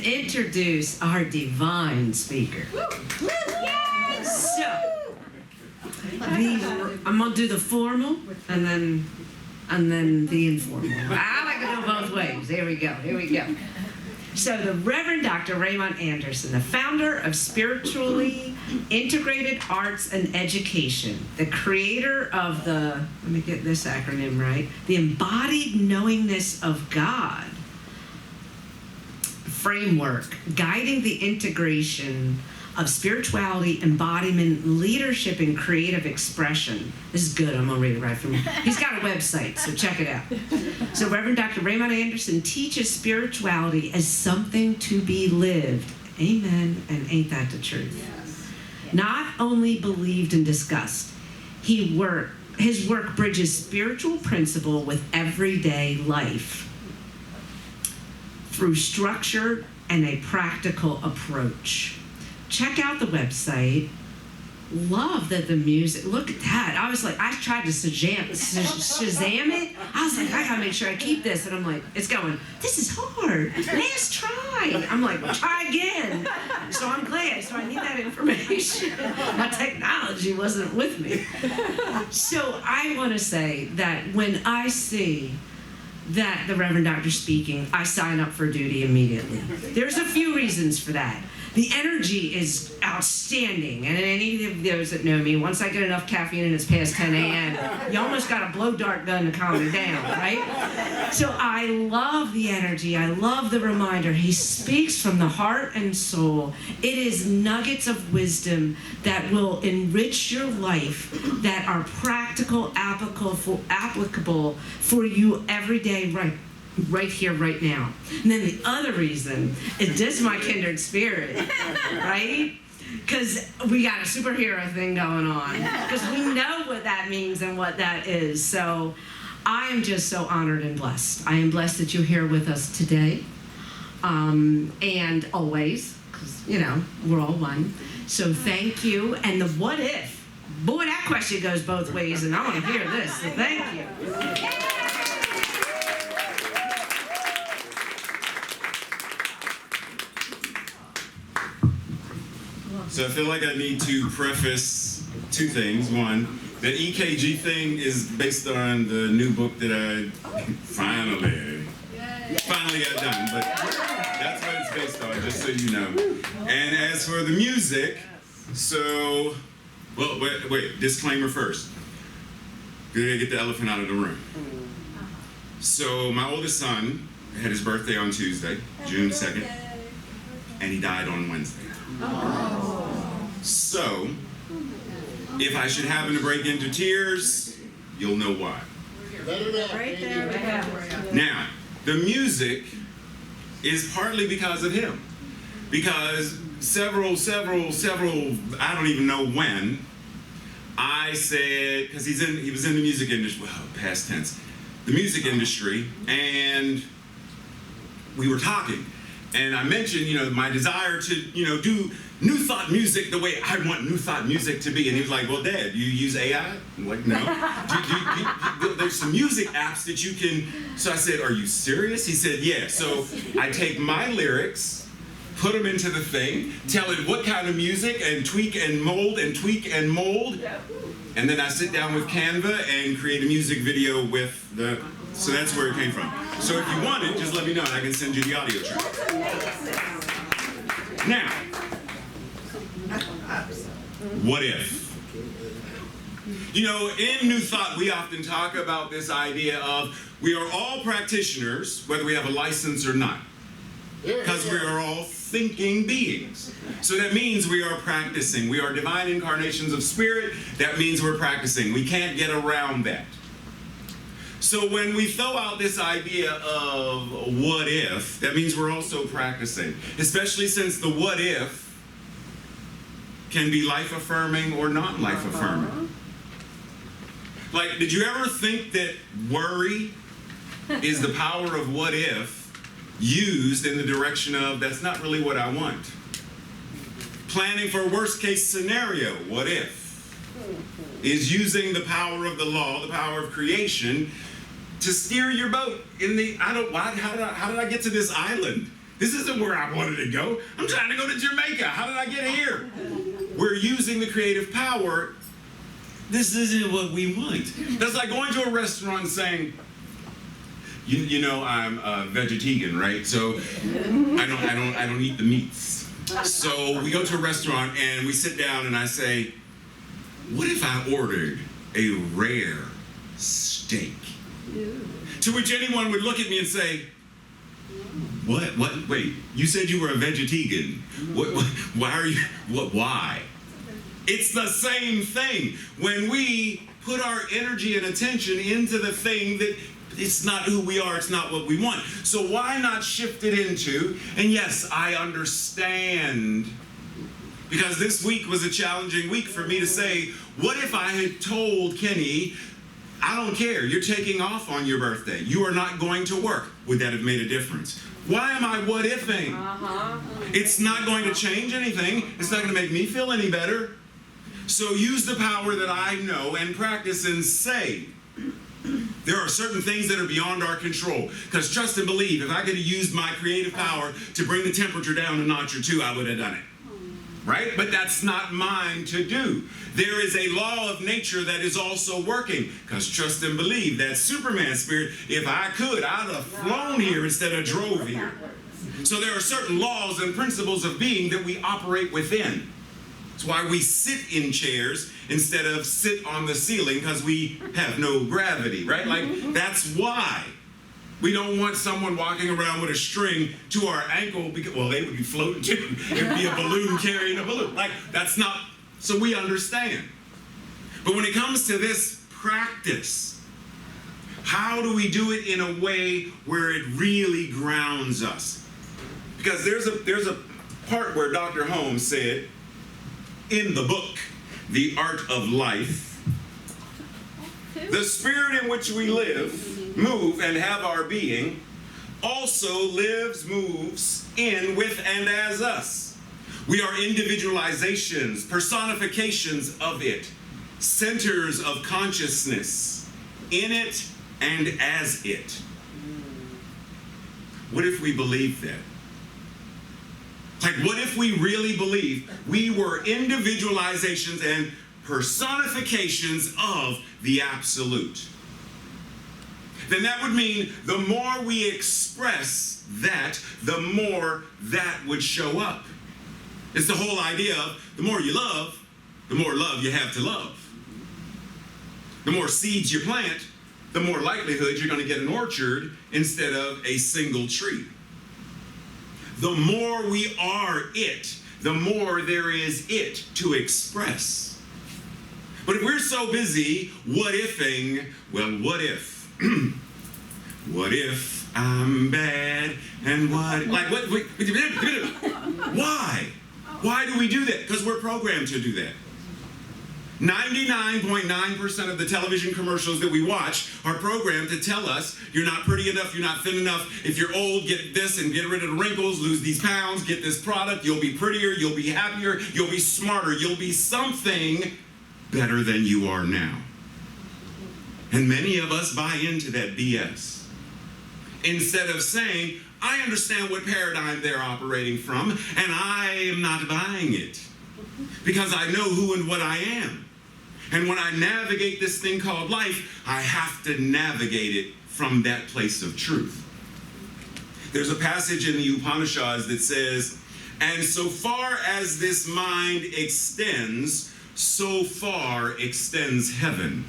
introduce our divine speaker. So, I'm going to do the formal and then the informal. I like to go both ways. Here we go. So the Reverend Dr. Raymont Anderson, the founder of Spiritually Integrated Arts and Education, the creator of the, let me get this acronym right, the Embodied Knowingness of God framework, guiding the integration of spirituality, embodiment, leadership, and creative expression. This is good, I'm gonna read it right from him. He's got a website, so check it out. So Reverend Dr. Raymont Anderson teaches spirituality as something to be lived. Amen, and ain't that the truth? Yes. Not only believed and discussed. His work bridges spiritual principle with everyday life through structure and a practical approach. Check out the website. Love that the music, look at that. I was like, I tried to Shazam it. I was like, I gotta make sure I keep this. And I'm like, it's going, this is hard. Last try. I'm like, try again. So I'm glad. So I need that information. My technology wasn't with me. So I want to say that when I see that the Reverend Doctor speaking, I sign up for duty immediately. There's a few reasons for that. The energy is outstanding, and any of those that know me, once I get enough caffeine and it's past 10 a.m., you almost got a blow dart gun to calm me down, right? So I love the energy. I love the reminder. He speaks from the heart and soul. It is nuggets of wisdom that will enrich your life, that are practical, applicable for you every day, right here, right now. And then the other reason is this my kindred spirit, right? Because we got a superhero thing going on. Because we know what that means and what that is. So I am just so honored and blessed. I am blessed that you're here with us today. And always, because, you know, we're all one. So thank you. And the what if? Boy, that question goes both ways, and I want to hear this. So thank you. So I feel like I need to preface two things. One, the EKG thing is based on the new book that I finally got done, but that's what it's based on, just so you know. And as for the music, so, well, wait, disclaimer first. Gotta get the elephant out of the room. So my oldest son had his birthday on Tuesday, June 2nd, and he died on Wednesday. So, if I should happen to break into tears, you'll know why. Right there. Now, the music is partly because of him. Because several, I don't even know when, I said, because he was in the music industry, well, past tense, the music industry, and we were talking. And I mentioned, you know, my desire to, you know, do New Thought music the way I want New Thought music to be. And he was like, well, Dad, you use AI? I'm like, no. There's some music apps that you can. So I said, are you serious? He said, yeah. So I take my lyrics, put them into the thing, tell it what kind of music, and tweak and mold and tweak and mold. And then I sit down with Canva and create a music video with the, so that's where it came from. So if you want it, just let me know and I can send you the audio track. Now, what if? You know, in New Thought, we often talk about this idea of we are all practitioners, whether we have a license or not. Because we are all thinking beings. So that means we are practicing. We are divine incarnations of spirit. That means we're practicing. We can't get around that. So when we throw out this idea of what if, that means we're also practicing. Especially since the what if can be life-affirming or not life-affirming. Like, did you ever think that worry is the power of what if used in the direction of that's not really what I want? Planning for a worst-case scenario, what if, is using the power of the law, the power of creation, to steer your boat in the, how did I get to this island? This isn't where I wanted to go. I'm trying to go to Jamaica. How did I get here? We're using the creative power. This isn't what we want. That's like going to a restaurant and saying, you know, I'm a vegetarian, right? So I don't eat the meats. So we go to a restaurant and we sit down and I say, what if I ordered a rare steak? To which anyone would look at me and say, what? Wait, you said you were a vegetarian. Why are you, why? It's the same thing. When we put our energy and attention into the thing that it's not who we are, it's not what we want. So why not shift it into, and yes, I understand, because this week was a challenging week for me to say, what if I had told Kenny, I don't care, you're taking off on your birthday, you are not going to work? Would that have made a difference? Why am I what-ifing? It's not going to change anything. It's not going to make me feel any better. So use the power that I know and practice and say, there are certain things that are beyond our control. Because trust and believe, if I could have used my creative power to bring the temperature down a notch or two, I would have done it. Right? But that's not mine to do. There is a law of nature that is also working. Because trust and believe, that Superman spirit, if I could, I'd have flown here instead of drove here. So there are certain laws and principles of being that we operate within. That's why we sit in chairs instead of sit on the ceiling, because we have no gravity, right? Like, that's why. We don't want someone walking around with a string to our ankle, because, well, they would be floating too. It would be a balloon carrying a balloon. Like, that's not, so we understand. But when it comes to this practice, how do we do it in a way where it really grounds us? Because there's a part where Dr. Holmes said, in the book, The Art of Life, the spirit in which we live, move, and have our being also lives, moves in, with, and as us. We are individualizations, personifications of it, centers of consciousness, in it and as it. What if we believe that? Like, what if we really believe we were individualizations and personifications of the absolute? Then that would mean the more we express that, the more that would show up. It's the whole idea of the more you love, the more love you have to love. The more seeds you plant, the more likelihood you're going to get an orchard instead of a single tree. The more we are it, the more there is it to express. But if we're so busy what-ifing, well, what if? What if I'm bad and what? Like, what? Why? Why do we do that? Because we're programmed to do that. 99.9% of the television commercials that we watch are programmed to tell us you're not pretty enough, you're not thin enough. If you're old, get this and get rid of the wrinkles, lose these pounds, get this product, you'll be prettier, you'll be happier, you'll be smarter, you'll be something better than you are now. And many of us buy into that BS. Instead of saying, I understand what paradigm they're operating from, and I am not buying it. Because I know who and what I am. And when I navigate this thing called life, I have to navigate it from that place of truth. There's a passage in the Upanishads that says, and so far as this mind extends, so far extends heaven.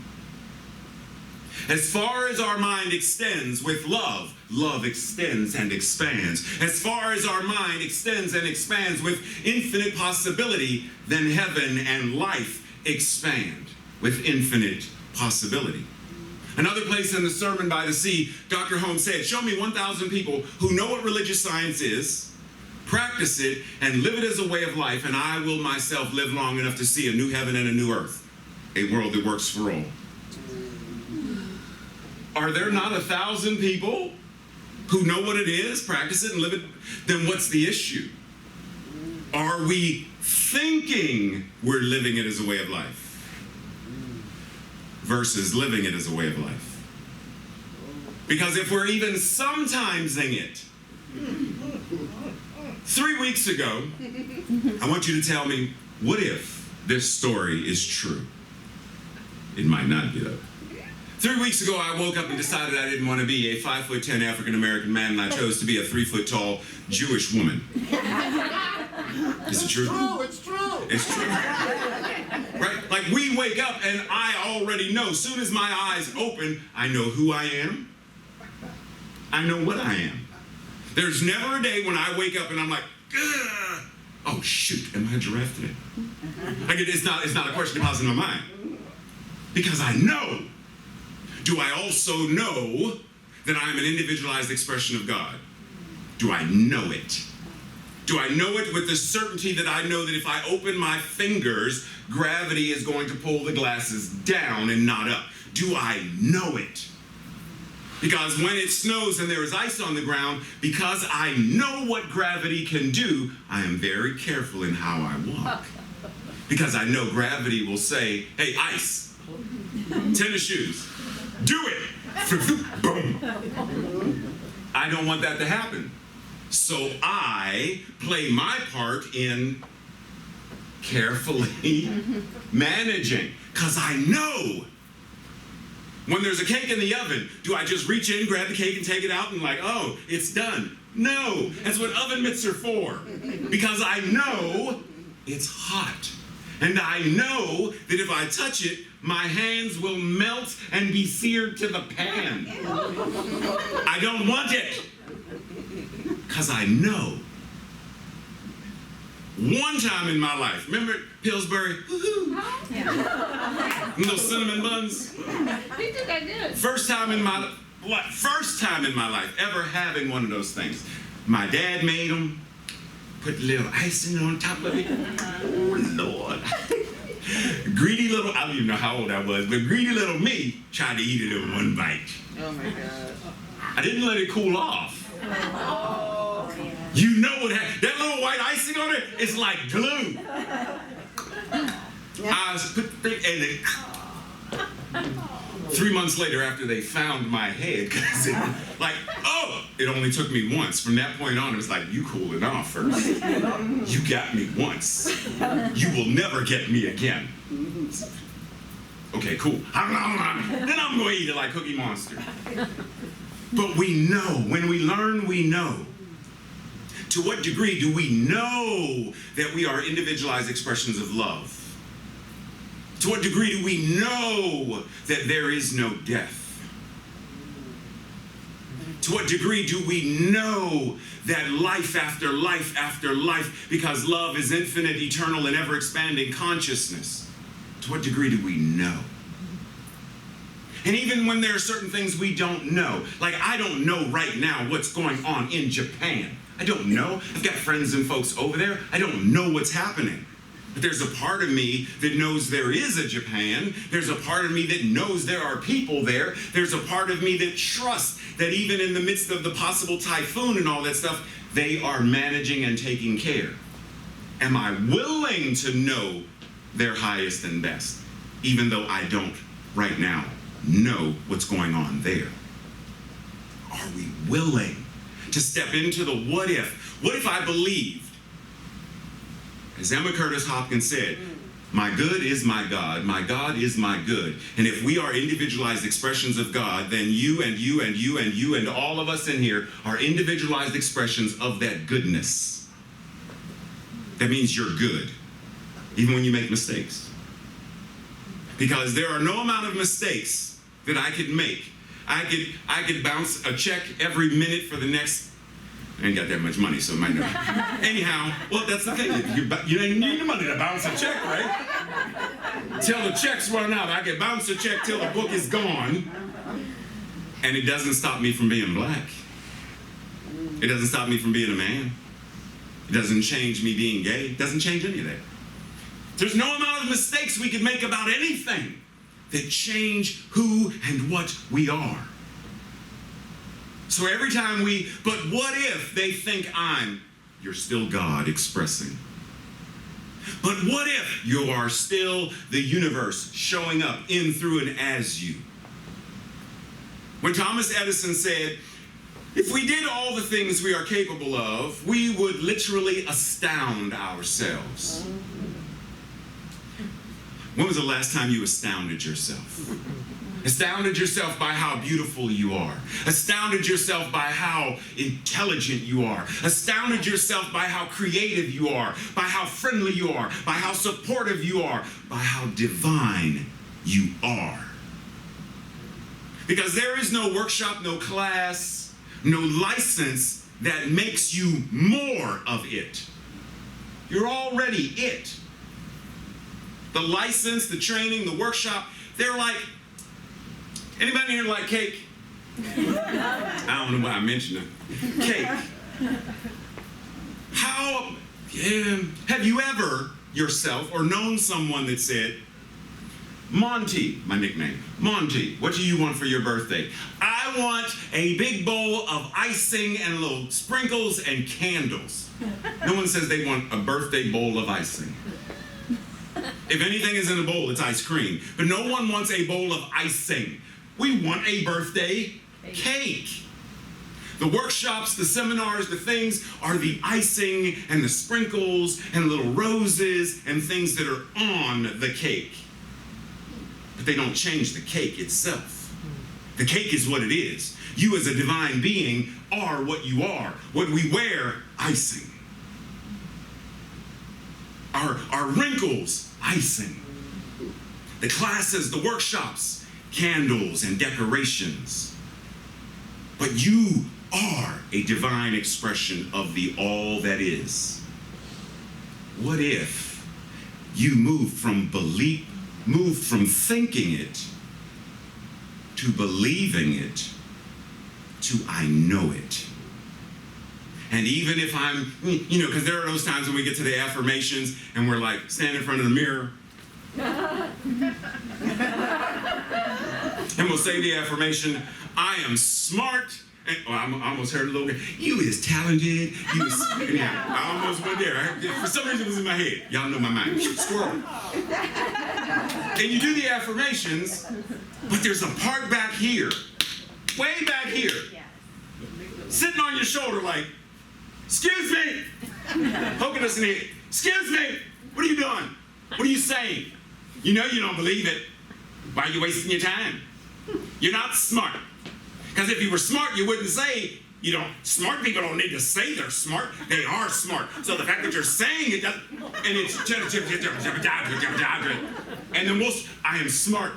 As far as our mind extends with love, love extends and expands. As far as our mind extends and expands with infinite possibility, then heaven and life expand with infinite possibility. Another place in the Sermon by the Sea, Dr. Holmes said, show me 1,000 people who know what religious science is, practice it, and live it as a way of life, and I will myself live long enough to see a new heaven and a new earth, a world that works for all. Are there not 1,000 people who know what it is, practice it, and live it? Then what's the issue? Are we thinking we're living it as a way of life versus living it as a way of life? Because if we're even sometimesing it, 3 weeks ago, I want you to tell me, what if this story is true? It might not be, though. 3 weeks ago, I woke up and decided I didn't want to be a 5'10" African-American man, and I chose to be a 3-foot-tall Jewish woman. Is it true? It's true. It's true. Right? Like, we wake up and I already know. As soon as my eyes open, I know who I am. I know what I am. There's never a day when I wake up and I'm like, ugh, oh shoot, am I a giraffe today? Like, it's not a question that pops in my mind. Because I know. Do I also know that I'm an individualized expression of God? Do I know it? Do I know it with the certainty that I know that if I open my fingers, gravity is going to pull the glasses down and not up? Do I know it? Because when it snows and there is ice on the ground, because I know what gravity can do, I am very careful in how I walk. Because I know gravity will say, hey, ice, tennis shoes, do it. Boom. I don't want that to happen. So I play my part in carefully managing. Because I know when there's a cake in the oven, do I just reach in, grab the cake, and take it out and like, oh, it's done? No, that's what oven mitts are for. Because I know it's hot. And I know that if I touch it, my hands will melt and be seared to the pan. I don't want it. Because I know. One time in my life, remember Pillsbury? Those cinnamon buns? We did that good. First time in my life ever having one of those things. My dad made them, put a little icing on top of it. Oh, Lord. Greedy little, I don't even know how old I was, but greedy little me tried to eat it in one bite. Oh my God. I didn't let it cool off. Oh, You know what happened. That little white icing on it is like glue. I put the thing, and it, 3 months later after they found my head, because it, like, oh, it only took me once. From that point on, it was like, you cool it off first. You got me once. You will never get me again. Okay, cool. Then I'm going to eat it like Cookie Monster. But we know, when we learn, we know. To what degree do we know that we are individualized expressions of love? To what degree do we know that there is no death? To what degree do we know that life after life after life, because love is infinite, eternal, and ever-expanding consciousness? To what degree do we know? And even when there are certain things we don't know, like I don't know right now what's going on in Japan. I don't know. I've got friends and folks over there. I don't know what's happening. But there's a part of me that knows there is a Japan. There's a part of me that knows there are people there. There's a part of me that trusts that even in the midst of the possible typhoon and all that stuff, they are managing and taking care. Am I willing to know their highest and best, even though I don't right now know what's going on there? Are we willing to step into the what if? What if I believed, as Emma Curtis Hopkins said, my good is my God is my good. And if we are individualized expressions of God, then you and you and you and you and all of us in here are individualized expressions of that goodness. That means you're good, even when you make mistakes. Because there are no amount of mistakes that I could make. I could bounce a check every minute for the next, I ain't got that much money, so it might not. Anyhow, well, that's the thing. You ain't need the money to bounce a check, right? Till the checks run out. I can bounce a check till the book is gone. And it doesn't stop me from being black. It doesn't stop me from being a man. It doesn't change me being gay. It doesn't change any of that. There's no amount of mistakes we can make about anything that change who and what we are. So every time but what if they think you're still God expressing? But what if you are still the universe showing up in, through, and as you? When Thomas Edison said, If we did all the things we are capable of, we would literally astound ourselves. When was the last time you astounded yourself? Astounded yourself by how beautiful you are. Astounded yourself by how intelligent you are. Astounded yourself by how creative you are, by how friendly you are, by how supportive you are, by how divine you are. Because there is no workshop, no class, no license that makes you more of it. You're already it. The license, the training, the workshop, they're like, anybody here like cake? I don't know why I mentioned it. Cake. Have you ever yourself or known someone that said, Monty, my nickname, Monty, what do you want for your birthday? I want a big bowl of icing and little sprinkles and candles. No one says they want a birthday bowl of icing. If anything is in a bowl, it's ice cream. But no one wants a bowl of icing. We want a birthday cake. The workshops, the seminars, the things are the icing and the sprinkles and little roses and things that are on the cake. But they don't change the cake itself. The cake is what it is. You as a divine being are what you are. What we wear, icing. Our wrinkles, icing. The classes, the workshops, candles and decorations. But you are a divine expression of the all that is. What if you moved from thinking it to believing it to I know it? And even if I'm, because there are those times when we get to the affirmations and we're like standing in front of the mirror. And we'll say the affirmation, I am smart. And, I almost heard a little bit, you is talented. I almost went there. For some reason it was in my head. Y'all know my mind. Squirrel. And you do the affirmations, but there's a part back here, way back here, sitting on your shoulder like, excuse me, poking us in the head. Excuse me, what are you doing? What are you saying? You know you don't believe it. Why are you wasting your time? You're not smart. Because if you were smart, you wouldn't say, smart people don't need to say they're smart. They are smart. So the fact that you're saying it doesn't, and it's, and then I am smart.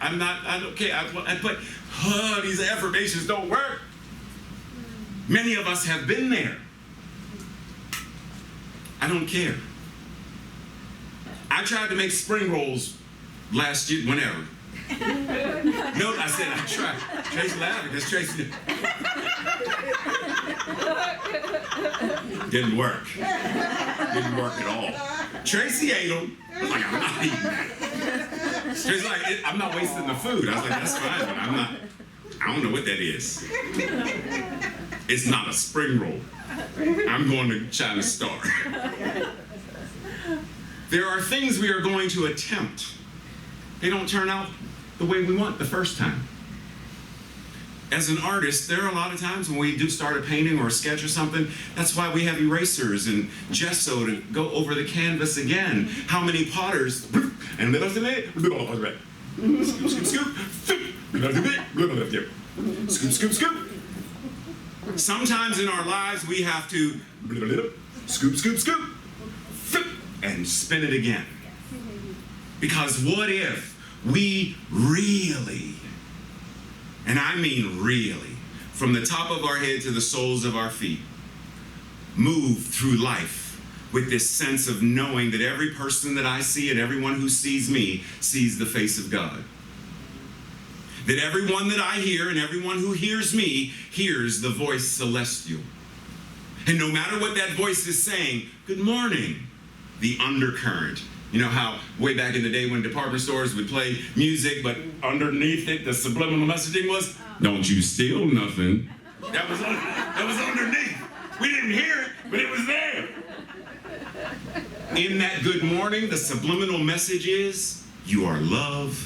I'm not, okay, but these affirmations don't work. Many of us have been there. I don't care. I tried to make spring rolls last year, whenever. No, I said I tried. Tracy laughing because Tracy didn't work. Didn't work at all. Tracy ate them. I was like, I'm not eating that. Tracy's like, I'm not wasting the food. I was like, that's fine, but I don't know what that is. It's not a spring roll. I'm going to China Star. There are things we are going to attempt. They don't turn out the way we want the first time. As an artist, there are a lot of times when we do start a painting or a sketch or something, that's why we have erasers and gesso to go over the canvas again. How many potters, and scoop, scoop, scoop, scoop, scoop, scoop. Sometimes in our lives we have to scoop, scoop, scoop, and spin it again. Because what if we really, and I mean really, from the top of our head to the soles of our feet, move through life with this sense of knowing that every person that I see and everyone who sees me sees the face of God. That everyone that I hear and everyone who hears me hears the voice celestial. And no matter what that voice is saying, good morning, the undercurrent. You know how way back in the day when department stores would play music, but underneath it, the subliminal messaging was, don't you steal nothing. That was underneath. We didn't hear it, but it was there. In that good morning, the subliminal message is, you are loved,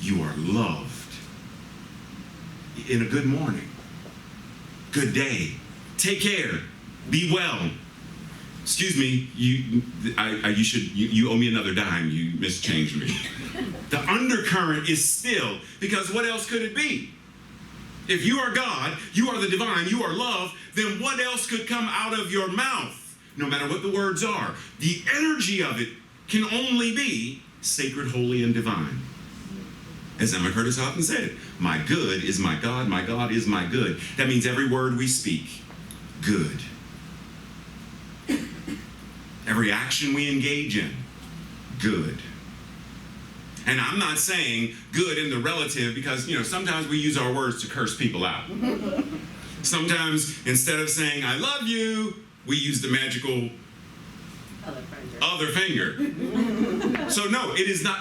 you are loved. In a good morning. good day, take care, be well. Excuse me, you owe me another dime, you mischanged me. The undercurrent is still, because what else could it be? If you are God, you are the divine, you are love, then what else could come out of your mouth? No matter what the words are, the energy of it can only be sacred, holy, and divine. As Emma Curtis often said, my good is my God is my good. That means every word we speak, good. Every action we engage in, good. And I'm not saying good in the relative because, sometimes we use our words to curse people out. Sometimes instead of saying, I love you, we use the magical other finger. So no, it is not,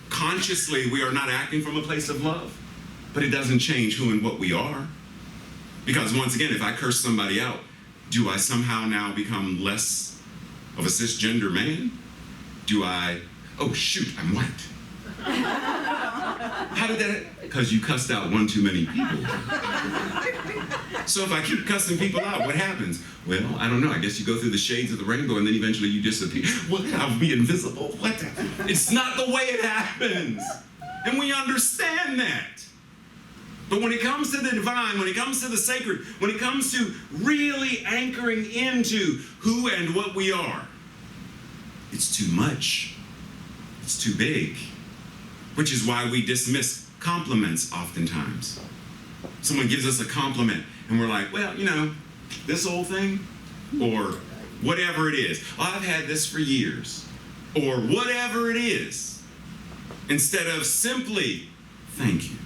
consciously we are not acting from a place of love, but it doesn't change who and what we are. Because once again, if I curse somebody out, do I somehow now become less of a cisgender man? Oh shoot, I'm white. How did that? Because you cussed out one too many people. So if I keep cussing people out, what happens? Well, I don't know. I guess you go through the shades of the rainbow and then eventually you disappear. What? I'll be invisible? What? It's not the way it happens. And we understand that. But when it comes to the divine, when it comes to the sacred, when it comes to really anchoring into who and what we are, it's too much. It's too big. Which is why we dismiss compliments oftentimes. Someone gives us a compliment and we're like, well, this old thing, or whatever it is. Oh, I've had this for years, or whatever it is. Instead of simply, thank you.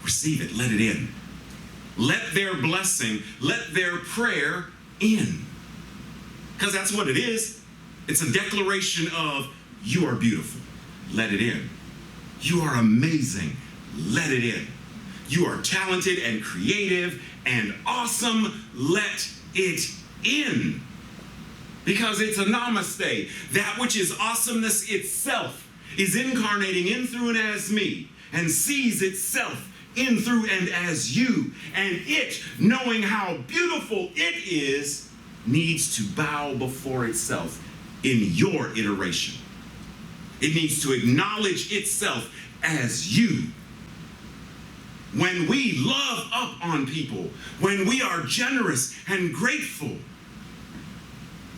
Receive it, let it in. Let their blessing, let their prayer in. Because that's what it is. It's a declaration of, you are beautiful. Let it in. You are amazing. Let it in. You are talented and creative and awesome. Let it in. Because it's a namaste. That which is awesomeness itself is incarnating in, through, and as me, and sees itself in, through, and as you. And it, knowing how beautiful it is, needs to bow before itself in your iteration. It needs to acknowledge itself as you. When we love up on people, when we are generous and grateful,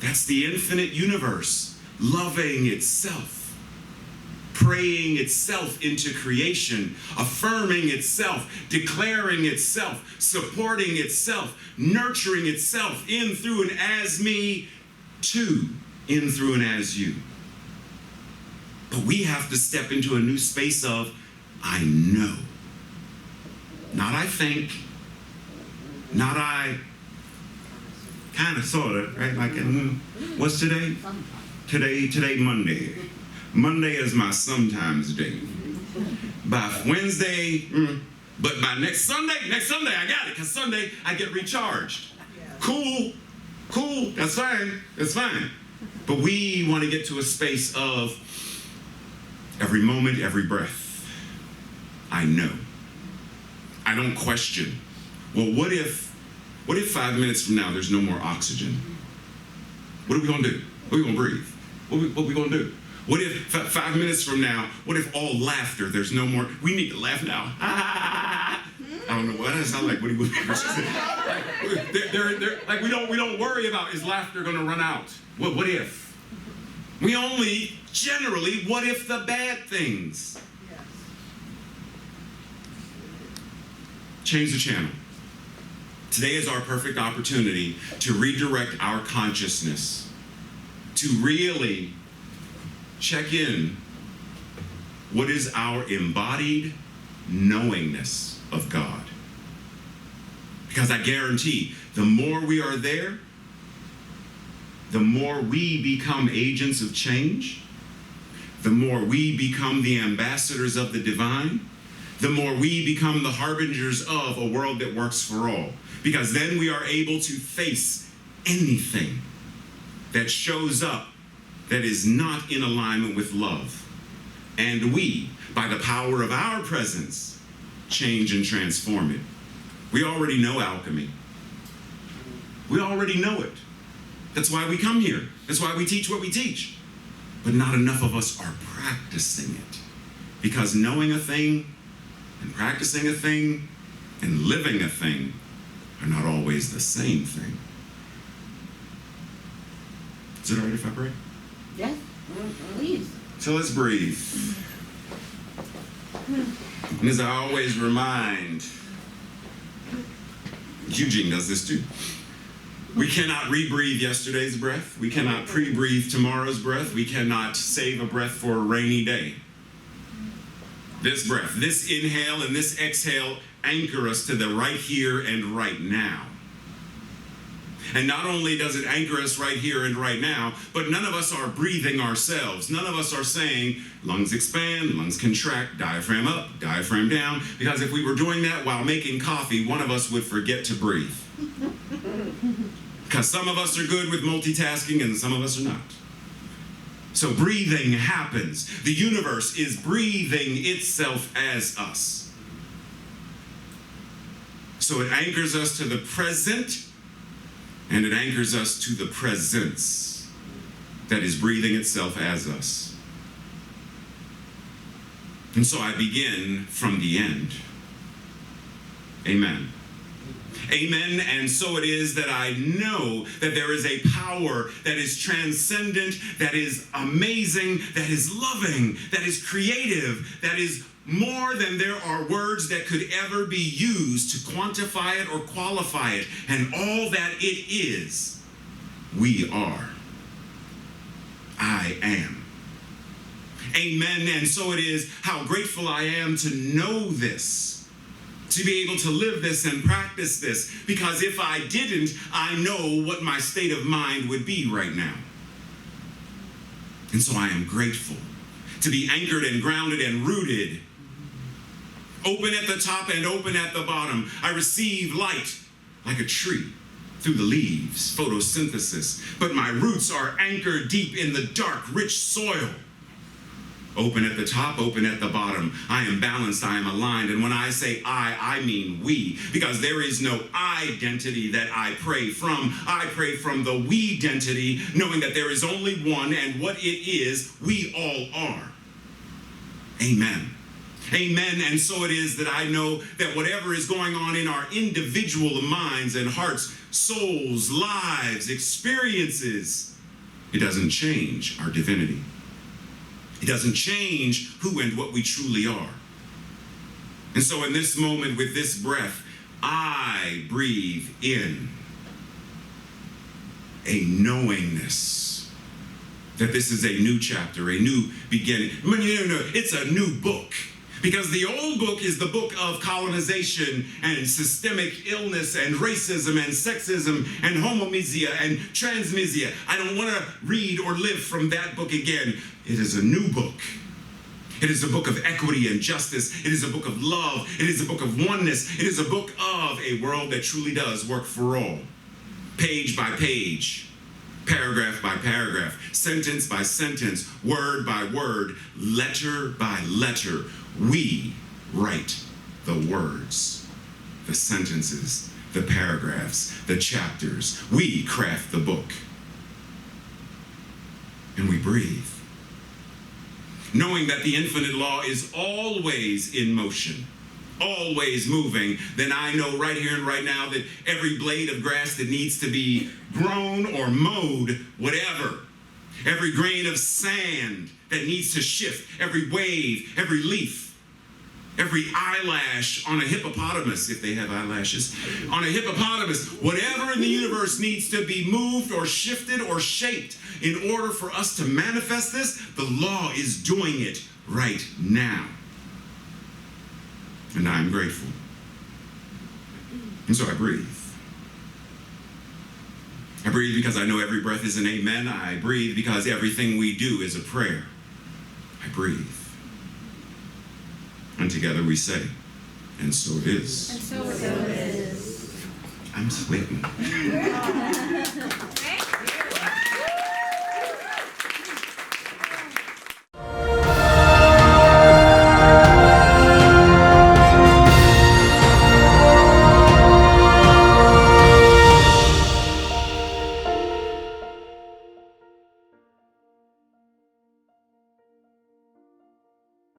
that's the infinite universe loving itself, praying itself into creation, affirming itself, declaring itself, supporting itself, nurturing itself in, through, and as me, to, in, through, and as you. But we have to step into a new space of, I know. Not I think, not I kind of, sort of, right? Like, what's today? Today, Monday. Monday is my sometimes day. By Wednesday, but by next Sunday, I got it. Because Sunday, I get recharged. Cool, that's fine. But we want to get to a space of every moment, every breath. I know. I don't question. Well, what if 5 minutes from now there's no more oxygen? What are we going to do? What are we going to breathe? What are we going to do? What if 5 minutes from now, what if all laughter, there's no more, we need to laugh now. I don't know, what does that sound like? What do you like we don't worry about, is laughter going to run out? What if? We only generally, what if the bad things? Change the channel. Today is our perfect opportunity to redirect our consciousness, to really check in what is our embodied knowingness of God. Because I guarantee, the more we are there, the more we become agents of change, the more we become the ambassadors of the divine, the more we become the harbingers of a world that works for all. Because then we are able to face anything that shows up that is not in alignment with love. And we, by the power of our presence, change and transform it. We already know alchemy. We already know it. That's why we come here. That's why we teach what we teach. But not enough of us are practicing it. Because knowing a thing and practicing a thing and living a thing are not always the same thing. Is it all right if I pray? Yes, please. So let's breathe. And as I always remind, Eugene does this too. We cannot rebreathe yesterday's breath. We cannot pre-breathe tomorrow's breath. We cannot save a breath for a rainy day. This breath, this inhale and this exhale anchor us to the right here and right now. And not only does it anchor us right here and right now, but none of us are breathing ourselves. None of us are saying, lungs expand, lungs contract, diaphragm up, diaphragm down. Because if we were doing that while making coffee, one of us would forget to breathe. Because some of us are good with multitasking and some of us are not. So breathing happens. The universe is breathing itself as us. So it anchors us to the present, and it anchors us to the presence that is breathing itself as us. And so I begin from the end. Amen. Amen, and so it is that I know that there is a power that is transcendent, that is amazing, that is loving, that is creative, that is more than there are words that could ever be used to quantify it or qualify it. And all that it is, we are. I am. Amen, and so it is how grateful I am to know this. To be able to live this and practice this, because if I didn't, I know what my state of mind would be right now. And so I am grateful to be anchored and grounded and rooted, open at the top and open at the bottom. I receive light like a tree through the leaves, photosynthesis, but my roots are anchored deep in the dark, rich soil. Open at the top, open at the bottom. I am balanced, I am aligned. And when I say I mean we, because there is no identity that I pray from. I pray from the we-dentity, knowing that there is only one, and what it is, we all are. Amen. Amen. And so it is that I know that whatever is going on in our individual minds and hearts, souls, lives, experiences, it doesn't change our divinity. It doesn't change who and what we truly are. And so in this moment, with this breath, I breathe in a knowingness that this is a new chapter, a new beginning. No, it's a new book. Because the old book is the book of colonization and systemic illness and racism and sexism and homomisia and transmisia. I don't want to read or live from that book again. It is a new book. It is a book of equity and justice. It is a book of love. It is a book of oneness. It is a book of a world that truly does work for all. Page by page, paragraph by paragraph, sentence by sentence, word by word, letter by letter. We write the words, the sentences, the paragraphs, the chapters. We craft the book. And we breathe. Knowing that the infinite law is always in motion, always moving, then I know right here and right now that every blade of grass that needs to be grown or mowed, whatever, every grain of sand that needs to shift, every wave, every leaf, every eyelash on a hippopotamus, if they have eyelashes, on a hippopotamus, whatever in the universe needs to be moved or shifted or shaped in order for us to manifest this, the law is doing it right now. And I'm grateful. And so I breathe. I breathe because I know every breath is an amen. I breathe because everything we do is a prayer. I breathe. And together we say, and so it is. And so it is. I'm sweating.